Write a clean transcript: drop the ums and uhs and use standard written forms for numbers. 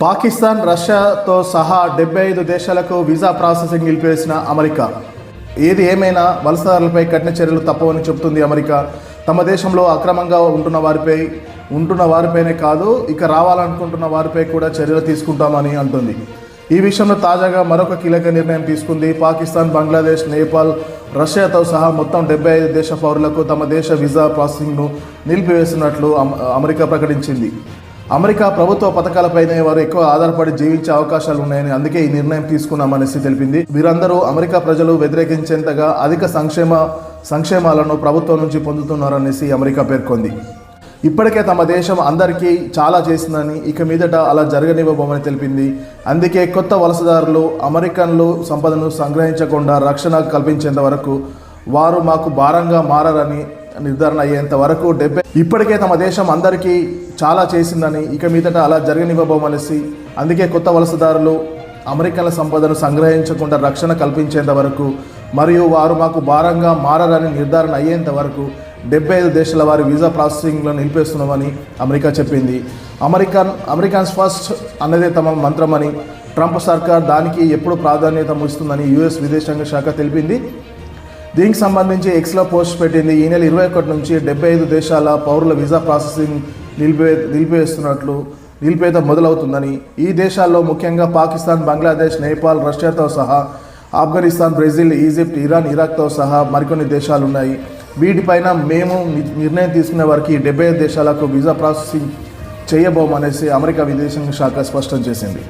పాకిస్తాన్, రష్యాతో సహా 75 దేశాలకు వీసా ప్రాసెసింగ్ నిలిపివేసిన అమెరికా. ఏది ఏమైనా వలసదారులపై కఠిన చర్యలు తప్పవని చెబుతుంది అమెరికా. తమ దేశంలో అక్రమంగా ఉంటున్న వారిపైనే కాదు, ఇక రావాలనుకుంటున్న వారిపై కూడా చర్యలు తీసుకుంటామని అంటుంది. ఈ విషయంలో తాజాగా మరొక కీలక నిర్ణయం తీసుకుంది. పాకిస్తాన్, బంగ్లాదేశ్, నేపాల్, రష్యాతో సహా మొత్తం 75 దేశ పౌరులకు తమ దేశ వీసా ప్రాసెసింగ్ను నిలిపివేసినట్లు అమెరికా ప్రకటించింది. అమెరికా ప్రభుత్వ పథకాలపైనే వారు ఎక్కువ ఆధారపడి జీవించే అవకాశాలు ఉన్నాయని, అందుకే ఈ నిర్ణయం తీసుకున్నామనేసి తెలిపింది. వీరందరూ అమెరికా ప్రజలు వ్యతిరేకించేంతగా అధిక సంక్షేమాలను ప్రభుత్వం నుంచి పొందుతున్నారనేసి అమెరికా పేర్కొంది. ఇప్పటికే తమ దేశం అందరికీ చాలా చేసిందని, ఇక మీదట అలా జరగనివ్వబోమని తెలిపింది. అందుకే కొత్త వలసదారులు అమెరికన్లు సంపదను సంగ్రహించకుండా రక్షణ కల్పించేంత వరకు వారు మాకు భారంగా మారని నిర్ధారణ అయ్యేంత వరకు ఇప్పటికే తమ దేశం అందరికీ చాలా చేసిందని, ఇక మీదట అలా జరగనివ్వబోమనేసి, అందుకే కొత్త వలసదారులు అమెరికన్ల సంపదను సంగ్రహించకుండా రక్షణ కల్పించేంత వరకు మరియు వారు మాకు భారంగా మారని నిర్ధారణ అయ్యేంత వరకు 75 దేశాల వారి వీసా ప్రాసెసింగ్లో నిలిపేస్తున్నామని అమెరికా చెప్పింది. అమెరికన్స్ ఫస్ట్ అన్నదే తమ మంత్రమని, ట్రంప్ సర్కార్ దానికి ఎప్పుడు ప్రాధాన్యత ఇస్తుందని యుఎస్ విదేశాంగ శాఖ తెలిపింది. దీనికి సంబంధించి ఎక్స్లో పోస్ట్ పెట్టింది. ఈ నెల 21 నుంచి 75 దేశాల పౌరుల వీసా ప్రాసెసింగ్ నిలిపేత మొదలవుతుందని, ఈ దేశాల్లో ముఖ్యంగా పాకిస్తాన్, బంగ్లాదేశ్, నేపాల్, రష్యాతో సహా ఆఫ్ఘనిస్తాన్, బ్రెజిల్, ఈజిప్ట్, ఇరాన్, ఇరాక్తో సహా మరికొన్ని దేశాలు ఉన్నాయి. వీటిపైన మేము నిర్ణయం తీసుకునే వారికి 75 దేశాలకు వీసా ప్రాసెసింగ్ చేయబోమనేసి అమెరికా విదేశాంగ శాఖ స్పష్టం చేసింది.